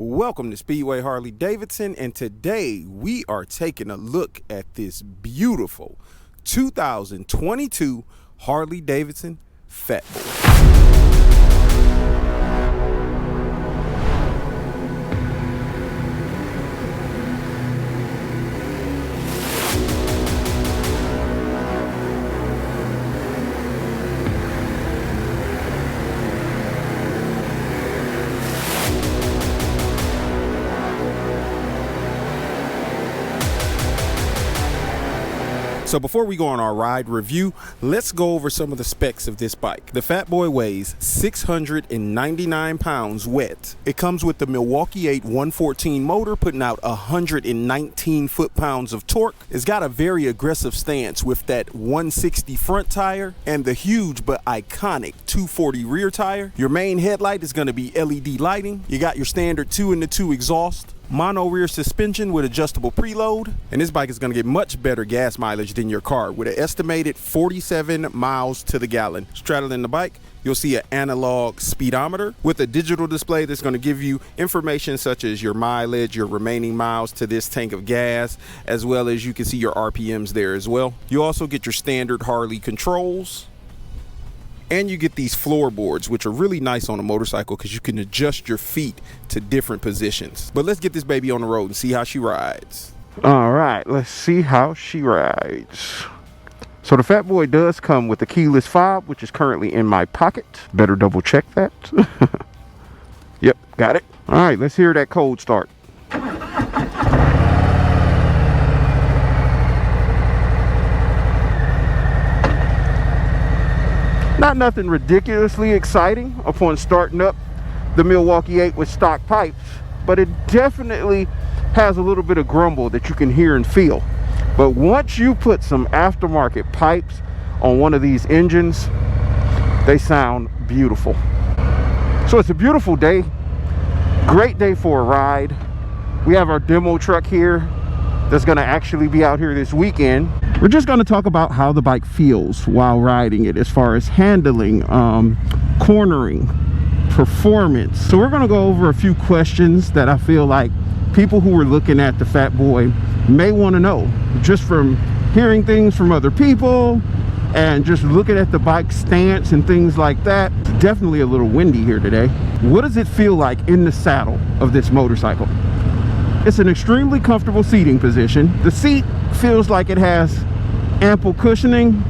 Welcome to Speedway Harley-Davidson, and today we are taking a look at this beautiful 2022 Harley-Davidson Fat Boy. So before we go on our ride review, let's go over some of the specs of this bike. The Fat Boy weighs 699 pounds wet. It comes with the Milwaukee 8 114 motor, putting out 119 foot-pounds of torque. It's got a very aggressive stance with that 160 front tire and the huge but iconic 240 rear tire. Your main headlight is going to be LED lighting. You got your standard 2-in-2 exhaust. Mono rear suspension with adjustable preload, and this bike is going to get much better gas mileage than your car with an estimated 47 miles to the gallon. Straddling the bike, you'll see an analog speedometer with a digital display that's going to give you information such as your mileage, your remaining miles to this tank of gas, as well as you can see your RPMs there as well. You also get your standard Harley controls. And you get these floorboards, which are really nice on a motorcycle because you can adjust your feet to different positions. But let's get this baby on the road and see how she rides. All right, let's see how she rides. So the Fat Boy does come with a keyless fob, which is currently in my pocket. Better double check that. Yep, got it. All right, let's hear that cold start. Not nothing ridiculously exciting upon starting up the Milwaukee 8 with stock pipes, but it definitely has a little bit of grumble that you can hear and feel. But once you put some aftermarket pipes on one of these engines, they sound beautiful. So it's a beautiful day, great day for a ride. We have our demo truck here that's going to actually be out here this weekend. We're just going to talk about how the bike feels while riding it as far as handling, cornering, performance. So we're going to go over a few questions that I feel like people who are looking at the Fat Boy may want to know, just from hearing things from other people and just looking at the bike stance and things like that. It's definitely a little windy here today. What does it feel like in the saddle of this motorcycle? It's an extremely comfortable seating position. The seat feels like it has ample cushioning.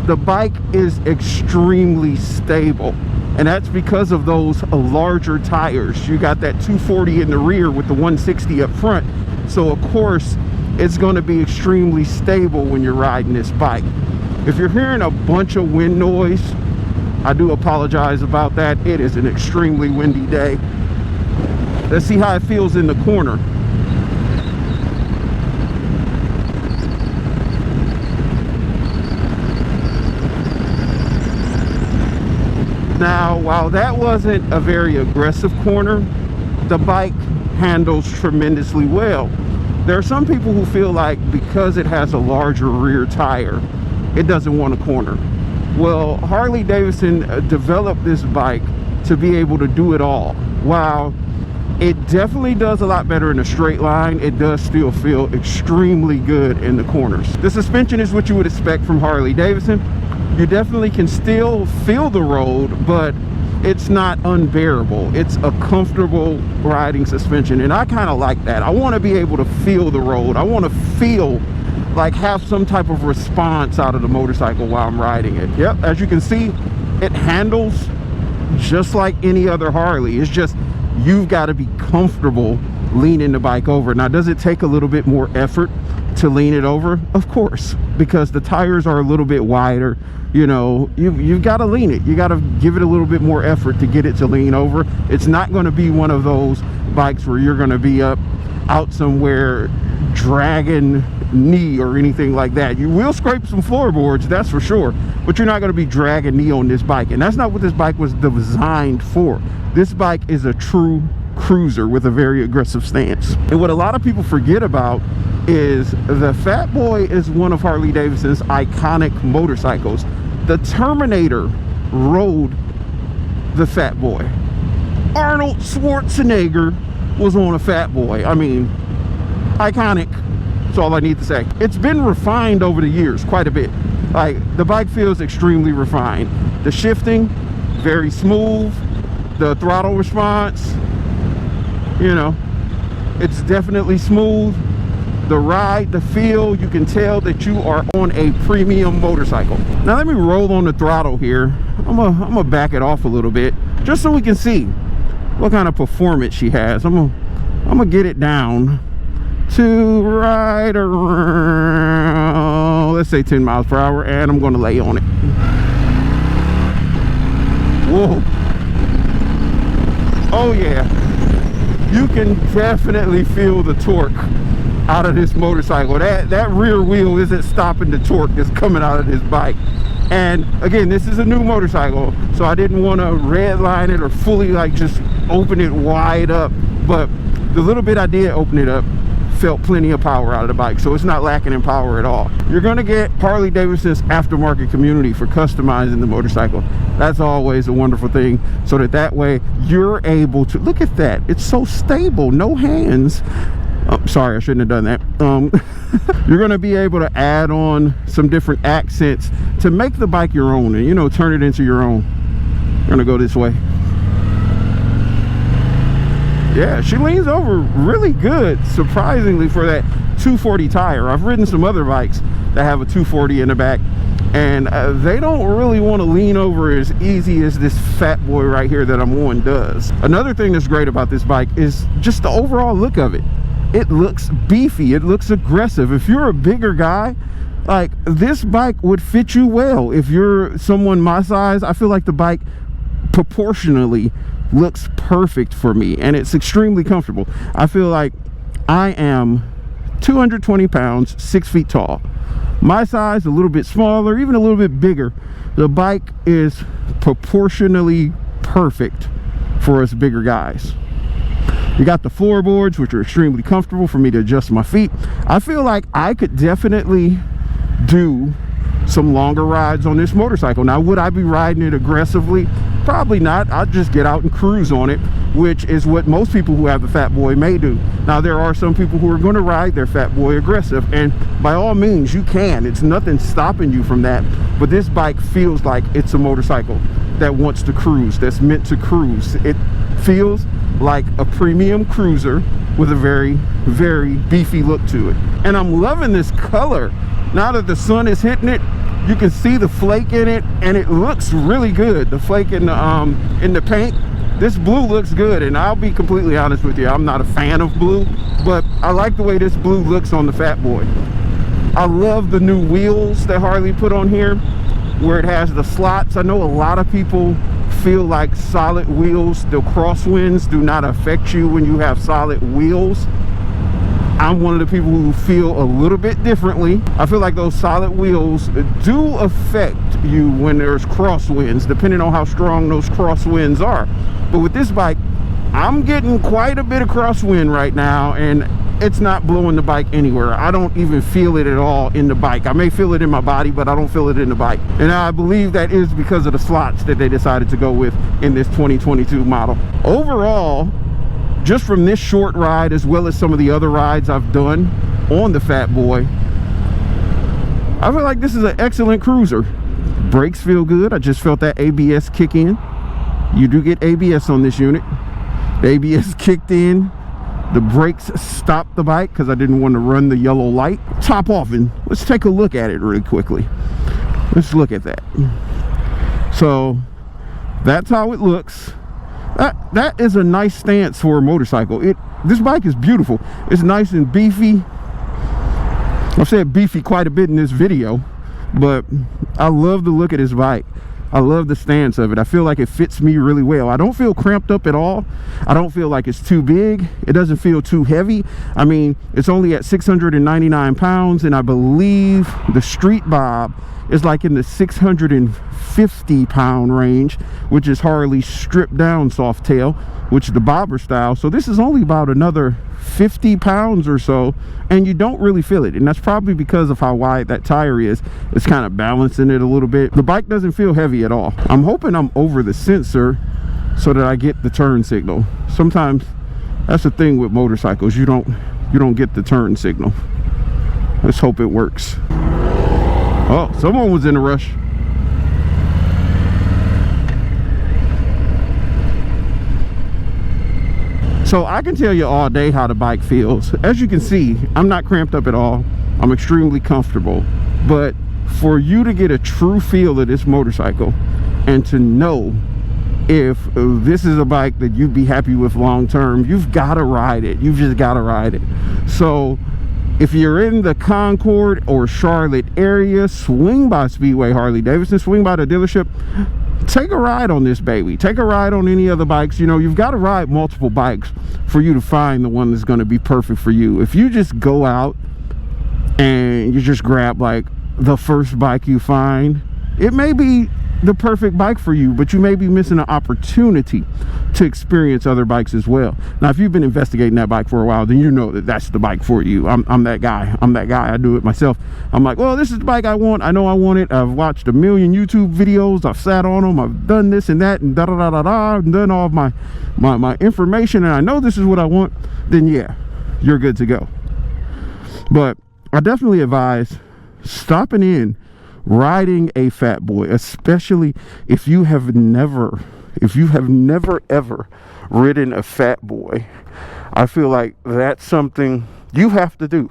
The bike is extremely stable, and that's because of those larger tires. You got that 240 in the rear with the 160 up front, so of course it's going to be extremely stable when you're riding this bike. If you're hearing a bunch of wind noise, I do apologize about that. It is an extremely windy day. Let's see how it feels in the corner. Now, while that wasn't a very aggressive corner, the bike handles tremendously well. There are some people who feel like because it has a larger rear tire, it doesn't want to corner. Well, Harley-Davidson developed this bike to be able to do it all. While it definitely does a lot better in a straight line, it does still feel extremely good in the corners. The suspension is what you would expect from Harley-Davidson. You definitely can still feel the road, but it's not unbearable. It's a comfortable riding suspension, and I kind of like that. I want to be able to feel the road. I want to feel like have some type of response out of the motorcycle while I'm riding it. Yep, as you can see, it handles just like any other Harley. It's just you've got to be comfortable leaning the bike over. Now, does it take a little bit more effort to lean it over? Of course, because the tires are a little bit wider. You know, you've got to lean it. You got to give it a little bit more effort to get it to lean over. It's not going to be one of those bikes where you're going to be out somewhere dragging knee or anything like that. You will scrape some floorboards, that's for sure, but you're not going to be dragging knee on this bike, and that's not what this bike was designed for. This bike is a true cruiser with a very aggressive stance. And what a lot of people forget about is the Fat Boy is one of Harley-Davidson's iconic motorcycles. The Terminator rode the Fat Boy. Arnold Schwarzenegger was on a Fat Boy. I mean, iconic. That's all I need to say. It's been refined over the years quite a bit. Like, the bike feels extremely refined. The shifting, very smooth. The throttle response, you know, it's definitely smooth. The ride, the feel, you can tell that you are on a premium motorcycle. Now let me roll on the throttle here. I'm gonna back it off a little bit just so we can see what kind of performance she has. I'm gonna get it down to right around, let's say 10 miles per hour, and I'm gonna lay on it. Whoa. Oh yeah, you can definitely feel the torque out of this motorcycle. That rear wheel isn't stopping the torque that's coming out of this bike. And again, this is a new motorcycle, so I didn't want to redline it or fully like just open it wide up, but the little bit I did open it up felt plenty of power out of the bike, so it's not lacking in power at all. You're going to get Harley-Davidson's aftermarket community for customizing the motorcycle. That's always a wonderful thing, so that way you're able to look at that. It's so stable, no hands. Oh, sorry, I shouldn't have done that. You're going to be able to add on some different accents to make the bike your own, and, you know, turn it into your own. We're going to go this way. Yeah, she leans over really good, surprisingly, for that 240 tire. I've ridden some other bikes that have a 240 in the back, and they don't really want to lean over as easy as this Fat Boy right here that I'm on does. Another thing that's great about this bike is just the overall look of it. It looks beefy, it looks aggressive. If you're a bigger guy, like, this bike would fit you well. If you're someone my size, I feel like the bike proportionally looks perfect for me, and it's extremely comfortable. I feel like I am 220 pounds, 6 feet tall. My size, a little bit smaller, even a little bit bigger. The bike is proportionally perfect for us bigger guys. You got the floorboards, which are extremely comfortable for me to adjust my feet. I feel like I could definitely do some longer rides on this motorcycle. Now, would I be riding it aggressively? Probably not. I'd just get out and cruise on it, which is what most people who have the Fat Boy may do. Now, there are some people who are going to ride their Fat Boy aggressive, and by all means you can. It's nothing stopping you from that. But this bike feels like it's a motorcycle that wants to cruise, that's meant to cruise. It feels like a premium cruiser with a very, very beefy look to it. And I'm loving this color. Now that the sun is hitting it, you can see the flake in it, and it looks really good. The flake in the paint, this blue looks good. And I'll be completely honest with you, I'm not a fan of blue, but I like the way this blue looks on the Fat Boy. I love the new wheels that Harley put on here, where it has the slots. I know a lot of people feel like solid wheels, the crosswinds, do not affect you when you have solid wheels. I'm one of the people who feel a little bit differently. I feel like those solid wheels do affect you when there's crosswinds, depending on how strong those crosswinds are. But with this bike, I'm getting quite a bit of crosswind right now, and it's not blowing the bike anywhere. I don't even feel it at all in the bike. I may feel it in my body, but I don't feel it in the bike. And I believe that is because of the slots that they decided to go with in this 2022 model. Overall, just from this short ride, as well as some of the other rides I've done on the Fat Boy, I feel like this is an excellent cruiser. Brakes feel good. I just felt that ABS kick in. You do get ABS on this unit. The ABS kicked in. The brakes stopped the bike because I didn't want to run the yellow light. Top off and let's take a look at it really quickly. Let's look at that. So that's how it looks. That is a nice stance for a motorcycle. This bike is beautiful. It's nice and beefy. I've said beefy quite a bit in this video, but I love the look of this bike. I love the stance of it. I feel like it fits me really well. I don't feel cramped up at all. I don't feel like it's too big. It doesn't feel too heavy. I mean, it's only at 699 pounds, and I believe the Street Bob is like in the 650 pound range, which is Harley's stripped down soft tail, which is the bobber style. So this is only about another 50 pounds or so, and you don't really feel it. And that's probably because of how wide that tire is. It's kind of balancing it a little bit. The bike doesn't feel heavy at all. I'm hoping I'm over the sensor so that I get the turn signal. Sometimes That's the thing with motorcycles. You don't get the turn signal. Let's hope it works. Oh, someone was in a rush. So I can tell you all day how the bike feels. As you can see, I'm not cramped up at all. I'm extremely comfortable. But for you to get a true feel of this motorcycle and to know if this is a bike that you'd be happy with long term, you've got to ride it. You've just got to ride it. So if you're in the Concord or Charlotte area, swing by Speedway Harley-Davidson, swing by the dealership, take a ride on this baby. Take a ride on any other bikes. You know, you've got to ride multiple bikes for you to find the one that's going to be perfect for you. If you just go out and you just grab like the first bike you find, it may be the perfect bike for you, but you may be missing an opportunity to experience other bikes as well. Now, if you've been investigating that bike for a while, then you know that that's the bike for you. I'm that guy. I do it myself. I'm like, well, this is the bike I want. I know I want it. I've watched a million YouTube videos. I've sat on them. I've done this and that and da da da da da. I've done all of my information, and I know this is what I want. Then yeah, you're good to go. But I definitely advise stopping in, riding a Fat Boy, especially if you have never ever ridden a Fat Boy. I feel like that's something you have to do.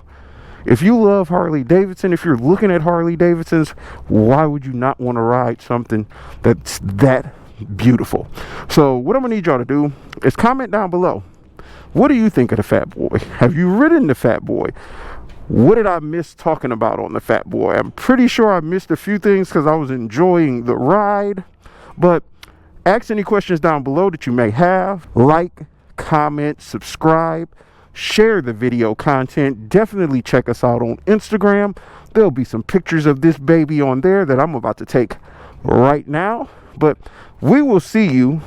If you love Harley-Davidson, if you're looking at Harley-Davidsons, why would you not want to ride something that's that beautiful? So what I'm gonna need y'all to do is comment down below. What do you think of the Fat Boy? Have you ridden the Fat Boy? What did I miss talking about on the Fat Boy? I'm pretty sure I missed a few things because I was enjoying the ride. But ask any questions down below that you may have. Like, comment, subscribe, share the video content. Definitely check us out on Instagram. There'll be some pictures of this baby on there that I'm about to take right now. But we will see you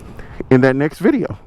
in that next video.